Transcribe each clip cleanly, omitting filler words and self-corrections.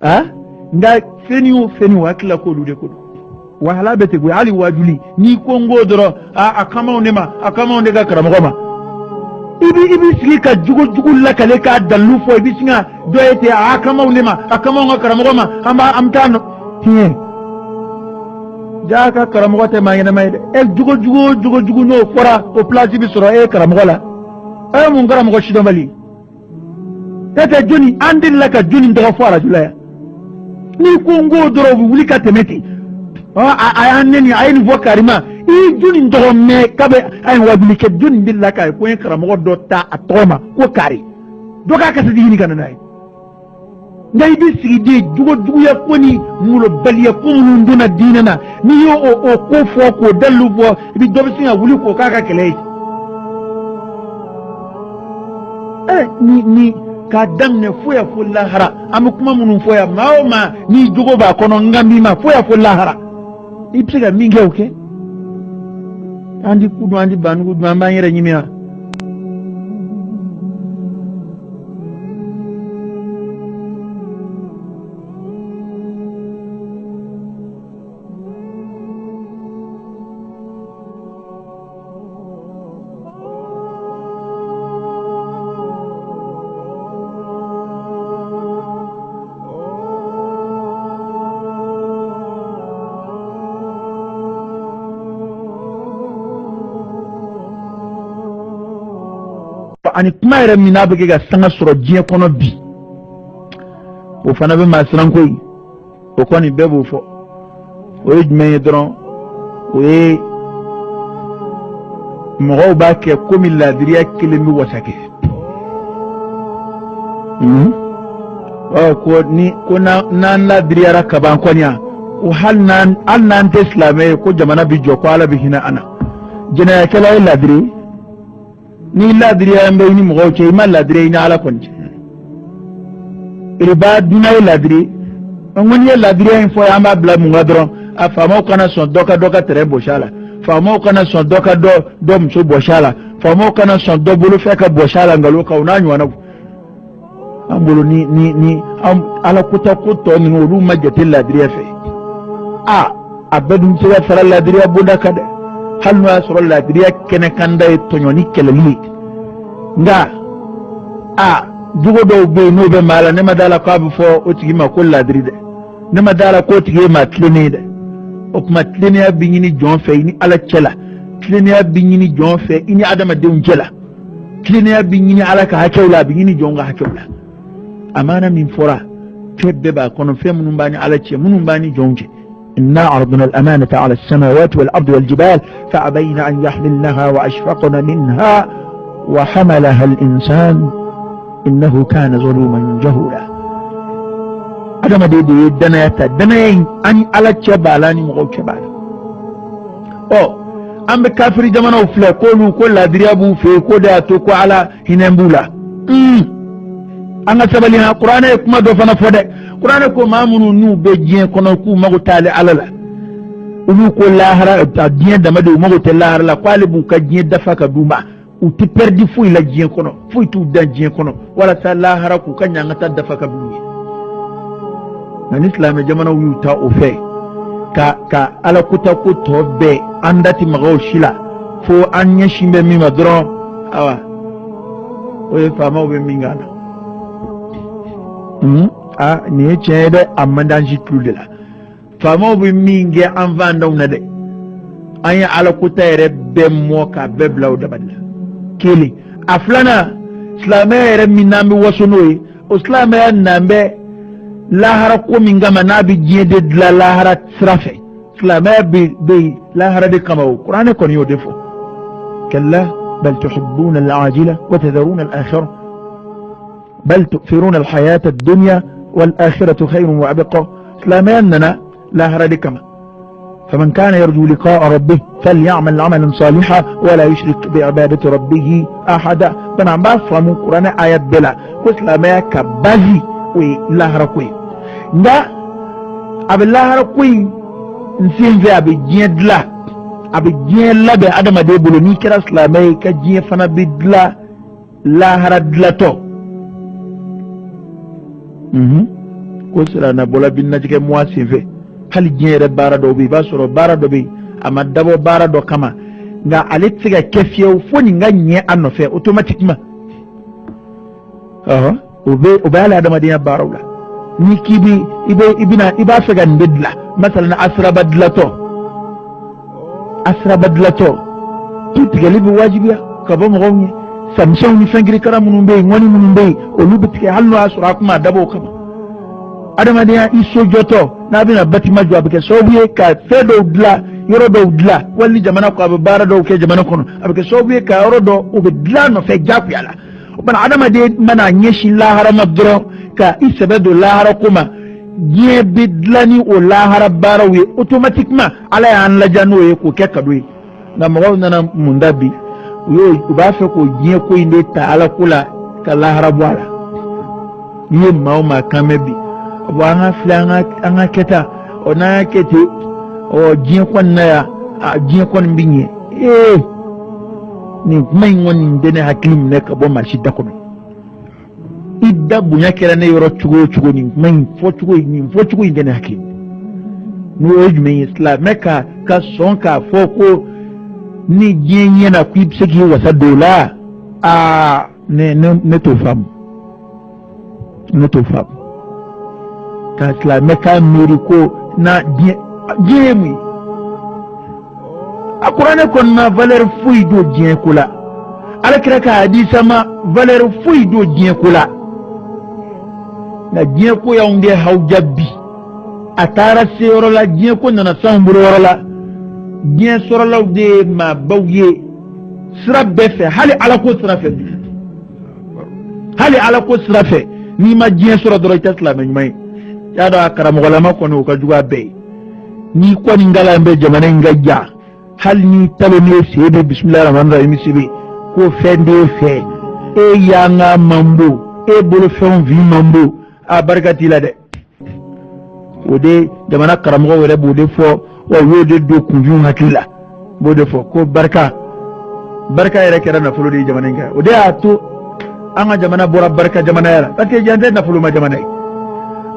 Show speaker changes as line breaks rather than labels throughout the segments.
ha nga feni akila ko lude ko wahala bete go ali wajuli ni kongo doro akama onde ga karamo ma ibi sigi ka jugu la kale ka dalu fo ibi singa doyete akama onde ma karamo ma amtano tiye jaka karamo te mayena mayde jugu no fora o place bi soro karamo la mun karamo shido mali tata joni andil la ka joni ndo fora julaya ni kongo doro wuli ka temeti ayaneni ayini fo karima i juni ndo me kabe ayin wabili ke juni ndilla ka ko en karamo do ta atoma ko kari do ka ka sidi ni kana nay ngay bi sigi de jugo ya koni mulo baliya ko mun duna dinana ni yo o ko fo ko dalu fo bi do bi singa wuli ko ka kele ni ka damne foya fo lahara am kuma munun foya maoma ni jugo ba kono ngambi ma foya fo lahara ipsiga mingi oke andi kudu andi banu amba yere nyimia ani kuma yɛrɛ min n'a bɛ kɛ ka sanga sɔrɔ diɲɛ kɔnɔ bi o fana bɛ maa siran koyi o kɔni bɛɛ b'o fɔ o ye jumɛn ye dɔrɔn o ye mɔgɔw b'a kɛ komi laadiriya kelen bɛ wasa kɛ ko n'an laadiriyara kaban kɔni yan o hali n'an tɛ silamɛ ye ko jamana bi jɔ ko ala bɛ hinɛ an na jɛnɛyakɛla ye laadiri ni ladiriya mbe ni mɔgɔw cɛ i ma ladiriya i ni ala kɔni cɛ riba duna ye ladiri ŋoni ye ladiriya in fɔ an b'a bila mun ka dɔrɔn a faamaw kana sɔn dɔ ka tɛrɛ bɔsi a la faamaw kana sɔn dɔ ka dɔ muso bɔsi a la faamaw kana sɔn dɔ bolofɛ ka bɔsi a la nkalon kan o n'a ɲɔgɔnna an bolo ni ala kota ko tɔ ninnu olu ma jate ladiriya fɛ a bɛɛ dun bɛ se ka fara ladiriya bonda kan dɛ hali n'o y'a sɔrɔ laadiriya kɛnɛ kanda ye tɔɲɔni kɛlɛli ye nka jogo dɔw bɛ yen n'o bɛ maa la ne ma d'a la k'a bɛ fɔ o tigi ma ko laadiri dɛ ne ma d'a la k'o tigi ye maa tilennen ye dɛ o tuma tilennenya bɛ ɲini jɔn fɛ i ni ala cɛ la tilennenya bɛ ɲini jɔn fɛ i ni adamadenw cɛ la tilennenya bɛ ɲini ala ka hakɛw la a bɛ ɲini jɔn ka hakɛw la amana min fɔra fɛn bɛɛ b'a kɔnɔ fɛn minnu b'a ni ala cɛ minnu b'a ni jɔnw cɛ إنا عرضنا الأمانة على السماوات والأرض والجبال فأبين أن يحملنها وأشفقن منها وحملها الإنسان إنه كان ظلوما جهولا أدم دي دنيا أني على تشبالاني مغو تشبالا أم بكافر جمانا وفلا كل أدريابو في كودا توكو على هنمبولا anga sabalina qur'ana e kuma do fana fode qur'ana ko mamunu nu be jien kono ku mago tale alala ulu ko lahara ta jien dama de mago te lahara la kwale bu ka jien dafa ka duma u ti perdi fu la jien kono fu tu dan jien kono wala ta lahara ku ka nyanga ta dafa ka duma na islam jamana wu ta o fe ka ala kuta ko to be andati mago shila fo anya shimbe mi madron awa o e fama o be mingana ni ye tiɲɛ ye dɛ a man d'an si tulo de la faamaw bɛ min kɛ an fan daw na dɛ an ye ala kota yɛrɛ bɛɛ mɔ k'a bɛɛ bila o dabali la kelen a filanan silamɛya yɛrɛ min n'an bɛ waso n'o ye o silamɛya n'an bɛ lahara ko min kama n'a bɛ diɲɛ de dilan lahara sira fɛ silamɛya bɛ lahara de kama o kuranɛ kɔni y'o de fɔ kalla bal tuhibbuna al-ajila wa tadharuna al-akhirah بل تؤثرون الحياة الدنيا والآخرة خير وأبقى سلامي أننا لا هرد كما فمن كان يرجو لقاء ربه فليعمل عملا صالحا ولا يشرك بعبادة ربه أحدا بنعم بافرمو قرآن آيات بلا وسلامي كبازي ولا هرقوي دا أبي الله هرقوي نسين في أبي جيد لا أبي جيد لا بأدم ديبولو نيكرا سلامي كجيد فنا بدلا لا هرد لا تو ko sira na bola bin najike moi CV hali jere bara do bi basoro bara do bi ama dabo bara do kama nga ale tiga kefiyo foni nga nye anofe automatiquement obe ala adama dia barawla ni kibi iba fega ndedla masalan asra badlato tutiga libi wajibiya kabo mo samson ni fengiri karamu mbe ngoni mbe olubitike hallo asra kuma dabo kama adama dia iso joto na bina batima jo abike sobuye ka fedo dla yoro do dla walli jamana ko abara do ke jamana kono abike sobuye ka yoro do obe dla no fe japu yala bana adama de mana nyeshi lahara madro ka isabedo lahara kuma je bidlani o lahara barawi automatiquement ala ya an lajano ye ko ke kadwe na mo nana mundabi yo ba fe ko je ko inde ta ala kula ka lahara bwala ye mauma kamebi wanga flanga anga keta ona kete o je kon na ya je kon binye ni mai ngoni ndene hakilim ne ka bo marshi dakono idda bunya kera ne yoro chugo ni mai fo chugo ndene hakilim no ejme islam meka ka sonka foko ni jenye na kuipseki wasa dola ne to fam ka islam meka miriko na jemi akurane kon na valeur fuy do dien kula alakira ka hadisa ma valeur fuy do dien kula na dien ko ya unde hawjabbi atara seoro la dien ko na samburo la dien soro la de ma bawye sira befe hali ala ko sira fe ni ma dien soro do ta islam mai ya da karamo wala ma ko no ka juga be ni ko ni ngala mbe jamana ngajja hal ni talone sebe bismillahir rahmanir rahim sibi ko fende fe yanga mambo bolo fen vi mambo a barkati la de ode jamana karamo wore bode fo o yode do kunju hakila bode fo ko barka yere kera na fulo de jamana nga ode ato anga jamana bora barka jamana yara take jande na fulo ma jamana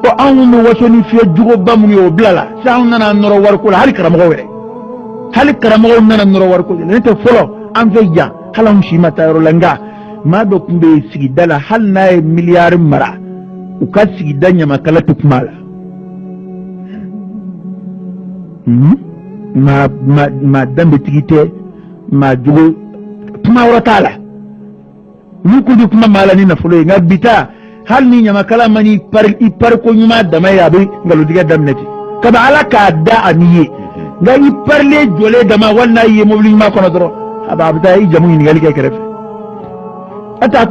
ko anu waso ni fi jugo bamu yo blala sa nana noro war ko hal karamo wore hali karamo nana noro war ko ne to folo am fe ja halam shi mata ro langa ma do kumbe sigi dala hal na miliyar mara u ka sigi danya makala tukmala ma dambe tigite ma jugo kuma wratala ni ko du kuma mala ni na folo nga bita hal ni nyama kala mani par ko nyuma dama ya be ngalo diga damnati kaba ala ka da aniye nga yi parle jole dama walla yi mobli ma kono doro aba abda yi jamu ni ngali kay keref ata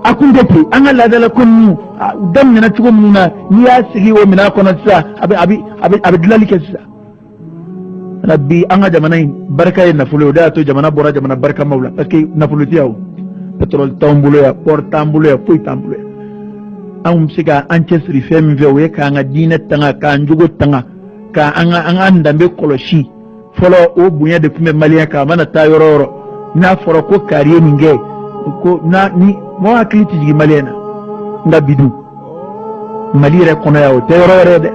akundete an Allah dala kunnu dam na tugo muna ni ya sigi o mina kono sa abi dilali ke sa rabbi an ga jamana barka na fulo da to jamana bora jamana barka maula parce que na fulo tiaw petrol tambulo ya port tambulo ya fuy tambulo an siga an cesri femi ve we ka nga dina tanga ka njugo tanga ka an andambe koloshi folo o bunya de kume malien ka mana tayororo na foro ko kariye ninge ko na ni mo akiti jigi maliena nga bidu malire kono ya o tayororo de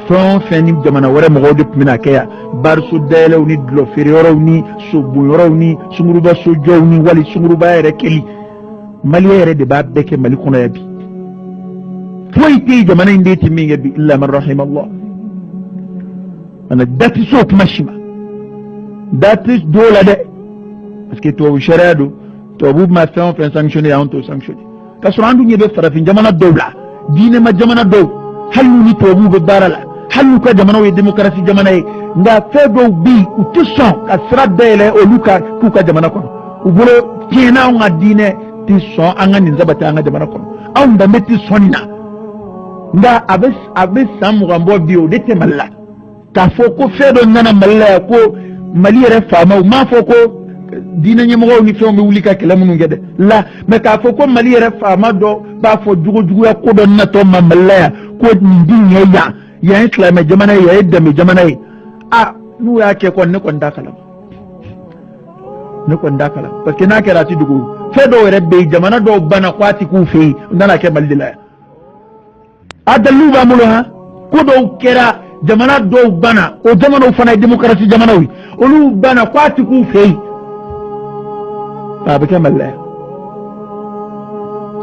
fon feni jamana wore mo gode mina kaya bar su dele ni dlo ferioro ni subu yoro ni sumuruba sojo ni wali sumuruba ere keli malire de ba beke mali kono ya bi foy ti jamana indeti minge bi illa man rahim Allah ana dati so mashima dati dola de parce que to sharado to bu ma fait sanctionner ya on to sanctionner ka surandu nyebe farafin jamana dawla dine ma jamana daw halu ni to bu barala halu ka jamana we demokrasi jamana e nda febo bi utisson ka sra dele o luka ku ka jamana ko ubulo kena nga dine ti son anga ni zabata anga jamana ko aw nda meti sonna nda abes samu gambo bi o dete malla ka foko fedo nana malla ko mali re fama ma foko dina nyemo ni fe mi wulika kala munu ngede la me ka foko mali re fama do ba fo jugo ya ko don na to ma malla ko ndinye ya islam jamana ya yadda me jamana nu ya ke kon ne kon dakala parce que na kera ti dugu fedo re be jamana do bana kwati ku fe ndana ke maldila adalu ba mulo ha ko do kera jamana do bana o jamana fana démocratie jamana wi olu bana ko atiku fei ba be kamalla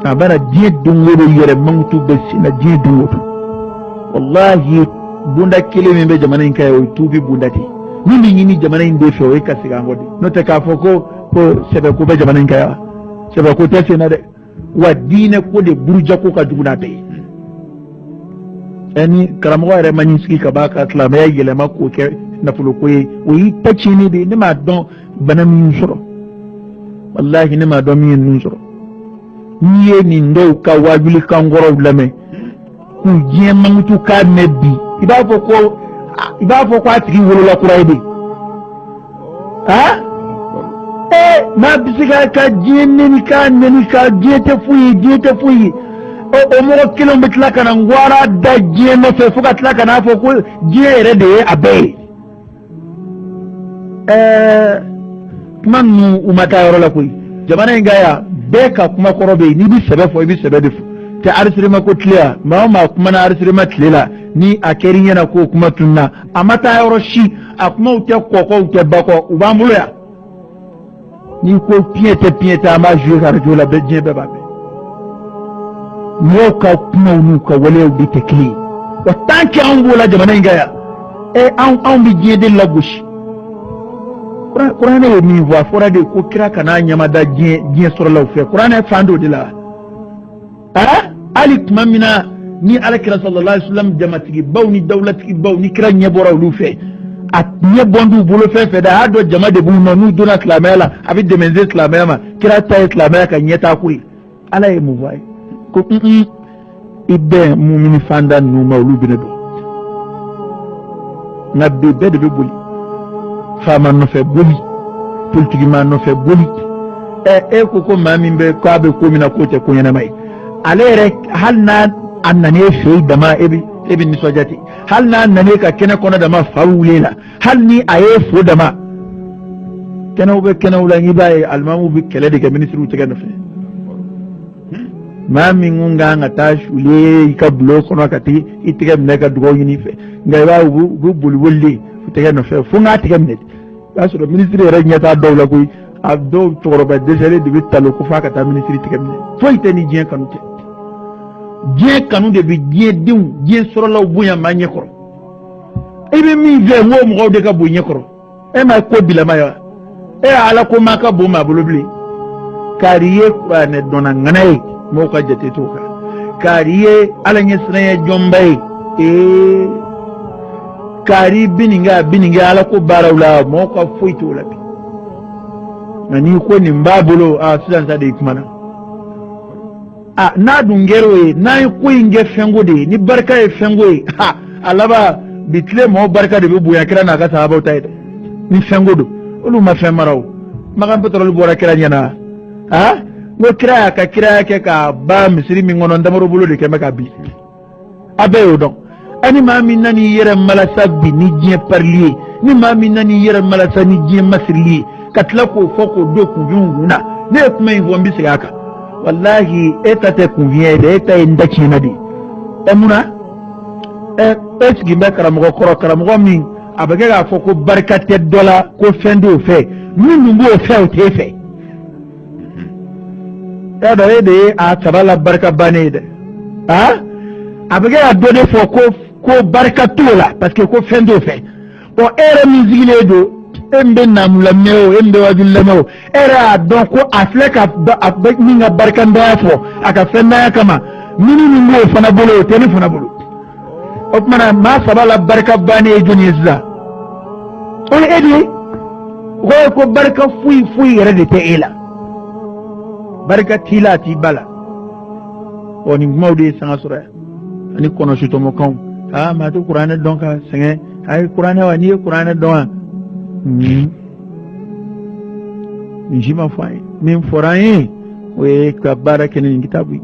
abara die dungodo yere mangutu be sina die dungodo wallahi bunda kile membe jamana inka o tubi bundati ni jamana inde fe o ka siga ngodi no te ka foko ko sebe ko be jamana inka ya sebe ko tese na de wa dine ko de burja ko ka duguna be ani karamo re manyiski ka baka tlama ya yele mako ke na fulo ko yi tace ni de ni ma don bana min soro wallahi ni ma don min soro ni ni ndo ka wajuli kan goro lame ku je mangutu ka mebi iba fo ko atigi wolo la kuraide ha ma bisiga ka jenne ka neni ka jete fuyi o mo kilomètre la kana ngwara da jenne fe fuka tla kana fo ko jere de abe manu umata yoro la kuy jamana ngaya beka kuma korobe ni bi sebe fo bi sebe defu te arsirima ko tliya ma kuma na arsirima tlela ni akeri yana ko kuma tunna amata yoro shi akuma ute koko ute bako ubambulo ya ni ko piete ama jouer radio la bedje beba mo ka kuma unu ka wale di tekli wa tanki ambola jamana ngaya an bi jede la gushi Qur'an est mi voix fora de ko kira kana nyama da dien sur la fe Qur'an est fando de la alik mamina ni alakira sallallahu alaihi wasallam jamatigi bawni dawlatigi bawni kira nyebora lu fe at nyebondu bolo fe da hado jama de bu no dona islamela abi de menze islamela kira ta islamela ka nyeta kuri ala e mu voix ko ibe mumini fanda no mawlu binedo nabbe bede be boli fama no fe boli politique man no fe boli ko mami be ko abe ko mina ko te ko nyana mai alere halna annane fe dama ebi ni sojati halna annane ka kene kono dama fawulela halni aye fo dama kene ube kene wala ngi baye almamu bi kele de ministre u tege no fe mami ngunga ngata shule ka blo kono kati itige mneka dugo yini fe ngai ba bu bulwolli tege no fe fu nga tege mnet baso do ministre re nyata dawla koy abdo toroba dégelé de bitalo ko fa kata ministre tege mnet fo iteni jien kanute jien kanu de bi jien soro law bunya ma nyekoro ibe mi ve mo de ka bu nyekoro ma ko bilama ya ala ko maka bo ma bolobli kariye ba ne dona nganayi mo ka jate to ka kariye ala nyesna jombay kari bininga ala ko barawla mo ka foito la bi nani ko ni mbabolo sudan sa de kumana na dungero na ko inge fengo de ni barka e fengo alaba bitle mo barka de bu ya kira na ka sahaba utayde ni fengo do olu ma fe maraw magan petrol bora kira nyana no kira ke ka ba misiri mi ngono ndamaro bolo de ke maka bi abeyo donc ani mami nani yere malasa bi ni jien parlier ni mami nani yere malasa ni jien masri katla ko foko do ku yunguna ne kuma yin bi sigaka wallahi eta te convient de eta inda chinadi emuna esgi me karamo min abage ga foko barkate dola ko fendo fe min mbo fe o te fe da de a tabala barka banede abage a donné foko ko barka tola parce que ko fendo fe o era musique do embe namula meo embe wajulla meo era donc ko afleka minga barka nda fo aka fenna kama mini ngo fana bolo teni fana bolo opmana ma sabala barka bane junizza o edi ko barka fui rede te ila barka tilati bala oni mawde sanga sura ani kono sito mo kan ma to qur'an donc senge ay qur'an wa ni qur'an don njima fay min foraye we ka baraka ni kitabu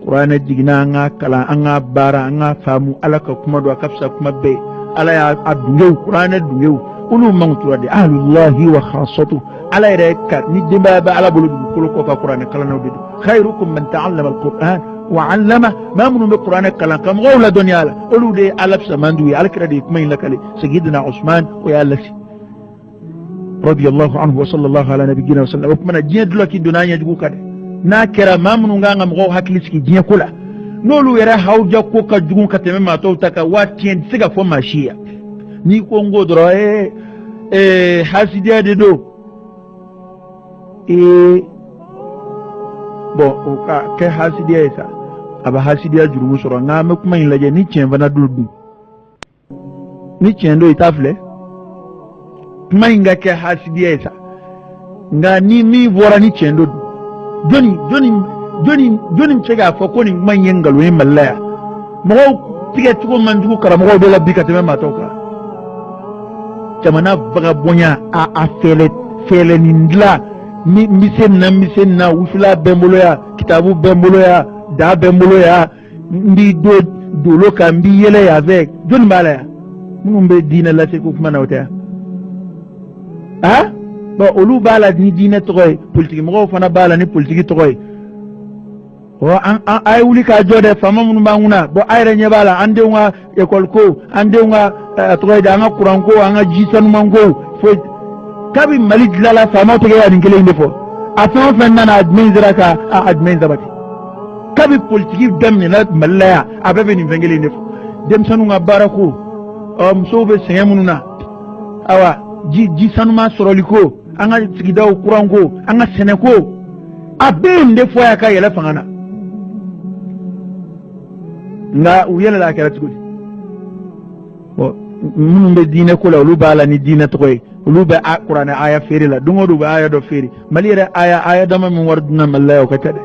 qur'an digna nga kala anga bara anga famu alaka kuma do kafsa kuma be ala ya adungu qur'an adungu ulu mangtu de ahlullahi wa khassatu ala reka ni dimba ba ala bulu ko ka qur'an kala no bidu khairukum man ta'allama alquran وعلمه ما من بالقرآن كلام كم غولا دنيا لا قولوا دي ألف سماندوي على كده دي كمين لكالي سيدنا عثمان ويا لسي رضي الله عنه وصلى الله على نبينا وسلم وكمنا جين دلوكي دنيا يجو كده ناكرا ما من غانا مغو هكليسكي جين كولا نولو يرى حوجا كوكا جون كتمي ما توتاكا واتين سيغا فما شيا ni kongo dro hasidia de do bon o ka ke hasidia esa aba hasidia juru soro ngame kuma ilaje ni chemba na dudu ni chendo itafle kuma inga ke hasidia esa nga ni mi bora ni chendo joni mchega foko ni manyengalo ni malaya mo tige tuko manduko karamo do la bikateme matoka jamana vagabonya a fele nindla misen na ufila bembolo ya kitabu bembolo ya da bembolo ya ndi do ka mbi yele ya avec jon bala ya mumbe dina la se ko kuma na wota ha ba olu bala ni dina toy politique mo fana bala ni politique toy o ay wuli ka jode fama mun banguna bo ayre nyebala ande nga école ko ande nga toy da nga kuran ko nga jisan mango fo kabi mali dilala fama to ga yani ngele ndefo afan fanna na admin ziraka admin zabati kabi politique damne na malaya ababe ni ngele ndefo dem sanu nga barako sobe senyamununa awa jisanu ma soroliko anga tigidaw kuran ko anga seneko abe ndefo ya ka yele fangana nga uyela la kala tugudi bo munum be dine ko la lu bala ni dine to koy lu be qur'an aya feri la dungo du aya do feri malire aya dama min warduna mallayo ka tade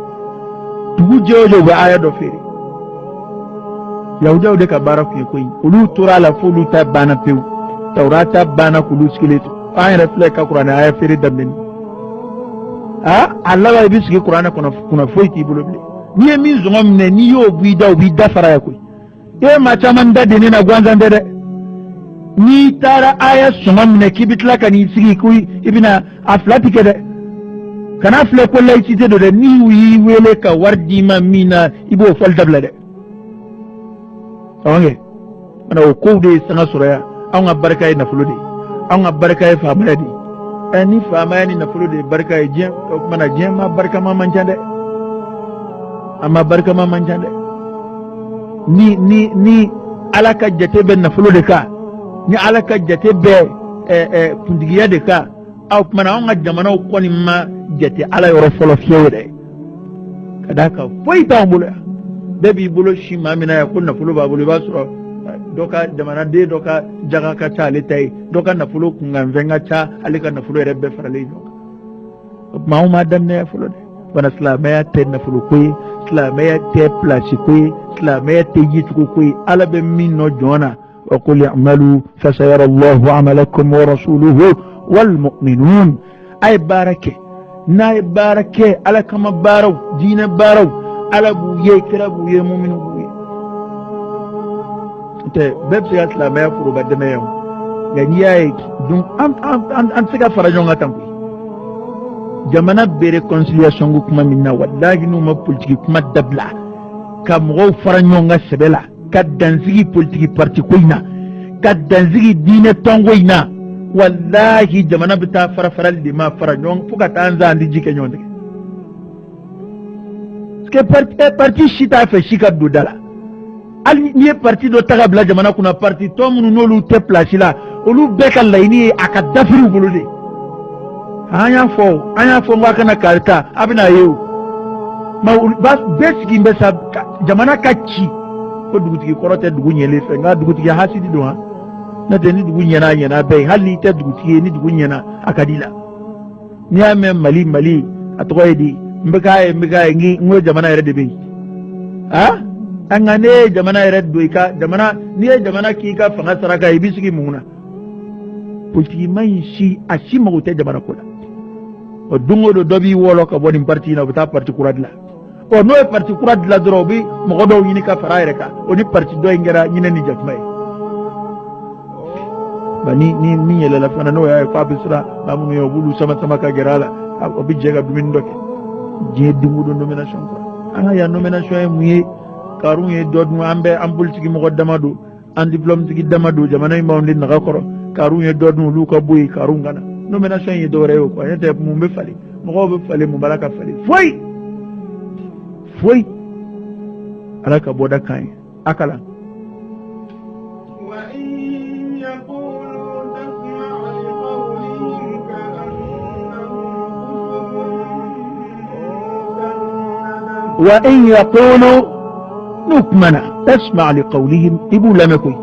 tugu jojo be aya do feri yawdaw de ka baraku koy lu tura la fulu ta bana pew tawrata bana kulu skeleto aya reflect ka qur'an aya feri damni Allah wa biski qur'an kuna foyti bulobli ni mi zongom ne ni yo buida fara yakoi ma chaman da de na gwanza ndede ni tara aya zongom ne kibitla kan isigi kui ibina aflati kede kana afle ko lay cité de ni wi wele ka wardi ma mina ibo fal dabla de awange ana ko de sanga suraya anga barka na fulode anga barka fa maladi ani fa mayani na fulode barka je mana je ma barka ma manjande amma barka ma manjande ni alaka jate be na fulo de ka ni alaka jate be kundigiya de ka aw mana on ga jamana ko ni ma jate ala yoro folo fiewde kadaka foi ta mbulo be bi bulo shi mamina ya kunna fulo ba bulo ba suro doka jamana de doka jaga ka ta le tay doka na fulo kunga venga cha alika na fulo rebe farale doka ma dam ne fulo de bana islamaya te na fulo koy islamaya te place koy islamaya te yitu koy ala be min no jona wa qul ya'malu fa sayara Allahu 'amalakum wa rasuluhu wal mu'minun ay barake na barake ala kama baraw dina baraw ala bu ye kira bu ye mu'minu bu ye te bebsi islamaya furu badame yam gani ay dum an siga farajonga tampi jamana be réconciliation kuma minna wallahi no ma politique kuma dabla ka mo faranyonga sebela ka danzigi politique parti koina ka danzigi dine tongoina wallahi jamana bita farafaral di ma faranyon fuka tanza andi jike nyonde ke parti shita fe shika dudala ali ni parti do tagabla jamana kuna parti to munu no lu te place la olu beka laini aka dafiru bulude anya fo ngaka na karta abina yeu ma bas besiki mbesa jamana kachi ko dugutigi korote dugu nyele fe nga dugutigi hasidi do ha na deni dugu nyena be hali te dugutigi ni dugu nyena akadila ni ame mali atoyedi mbeka ngi ngo jamana yere de be ha angane jamana yere do ka jamana ni jamana ki ka fanga saraka ibisiki muna politique mai shi ashima ute jamana kula o dungo do dobi wolo ka boni parti na buta parti kuradla o no e parti kuradla drobi mo godo yini ka faraire ka o ni parti do ngera nyine ni jatmay bani ni yele la fana no ya fa bisra amu yo bulu sama ka gerala o bi jega bi min doke je dungu do nomination ko ana ya nomination muye karun ye dodnu ambe am politique mo damado en diplôme tigi damado jamana imawndi naga koro karun ye dodnu lu ko boy karun gana nomination ye do rew ko yete mum be fali mo be fali mo baraka fali foi alaka boda kan akala وإن يقولوا نكمنا اسمع لقولهم إبو لمكوي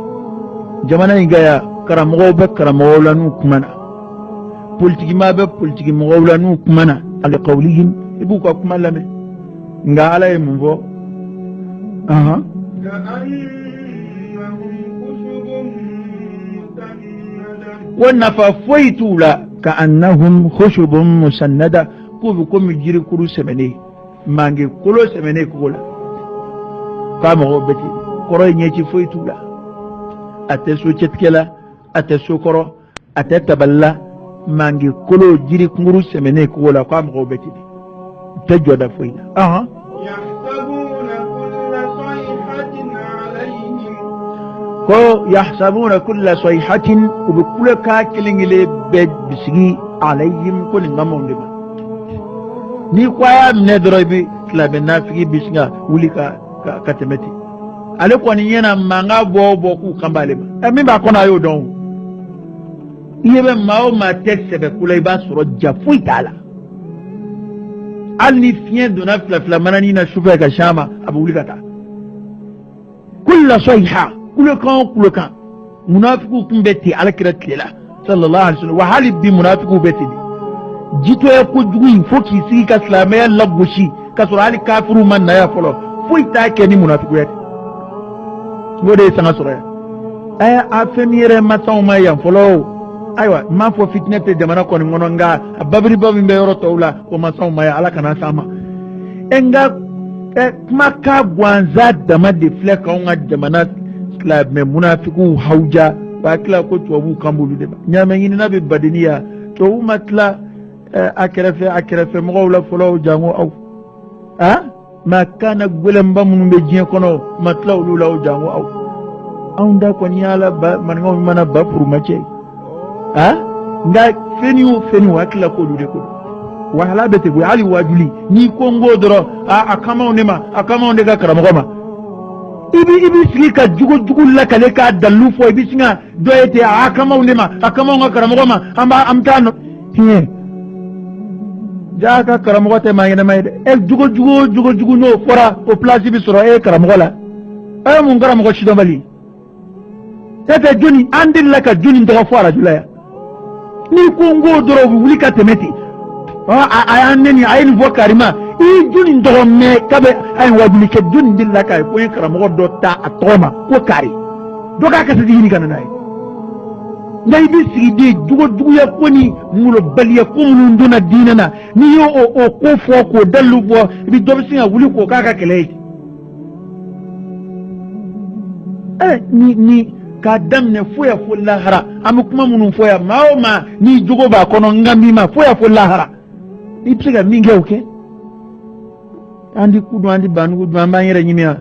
جمانا يقايا كرمغو بكرمغو لنكمنا بولتك ما بولتك مغو لنكمنا لقولهم إبو كاكما لمي نقا علي منفو ونفا فويتولا كأنهم خشب مسندة كوبكم يجري كرو سمني mange kolo semene kola kama go beti koro nyeci foytula ate so cetkela ate so koro ate taballa mange kolo jiri nguru semene kola kama go beti tejoda foyla يحسبون كل صيحة وبكل كاكلين اللي بسجي عليهم كل نمون لما ni kwaya mne dorobi klabe nafiki bisnga wuli ka temeti ale ko ni yana manga bo ku kambale ma mi ba kona yo don yebe mawo ma texte be kula iba soro jafu itala alni fien dona fla manani na shufa ka shama abu wuli kata kullu sayha kullu kan munafiqu kumbeti alakira kila sallallahu alaihi wasallam wa hali bi munafiqu beti jito ya ko jugu fo ki sigi ka islamaya lagoshi ka sura hali kafiru man na ya folo fo ita ke ni munafiku ya ngode sanga sura aya afemire masaw ma ya folo aywa ma fo fitnete jamana ko ngono nga babri babi be yoro tawla ko masaw ma ya ala kana sama enga maka gwanza dama de flek on jamana islam me munafiku hauja ba kila ko to kambulu de nyame ngini nabi badiniya to matla akrefe mawla folo jango aw ma kana gulam bam be jien kono matlaw lu law jango aw onda ko nyala ba man ngom mana ba pour mace nga feniu akla ko dude ko wala bete go ali wajuli ni ko ngodoro akama onde ga karamo goma ibi sika jugo la kale ka dalu fo ibi singa doyete akama onde nga karamo goma amba amtano jaka karamogo te mangene mayde jugo no fora o place bi soro karamogo la mun karamogo shido bali tete juni andil la ka juni ndaga fora julaya ni ko ngo doro wuli ka temeti ayaneni ayin vo karima juni ndo me kabe ay wajuli ke juni dilla ka ko karamogo do ta atoma ko kari do ka ka sidi kana nay nday bi sigi jugo ya koni mulo baliya ko mun ndona dinana ni yo o ko fo ko dalu bo bi do singa wuli ko kaka kele ni ka damne foya fo lahara am kuma mun foya maoma ni jugo ba kono ngambi ma foya fo lahara ipsiga minge oke andi kudu andi banu kudu amba yere nyimia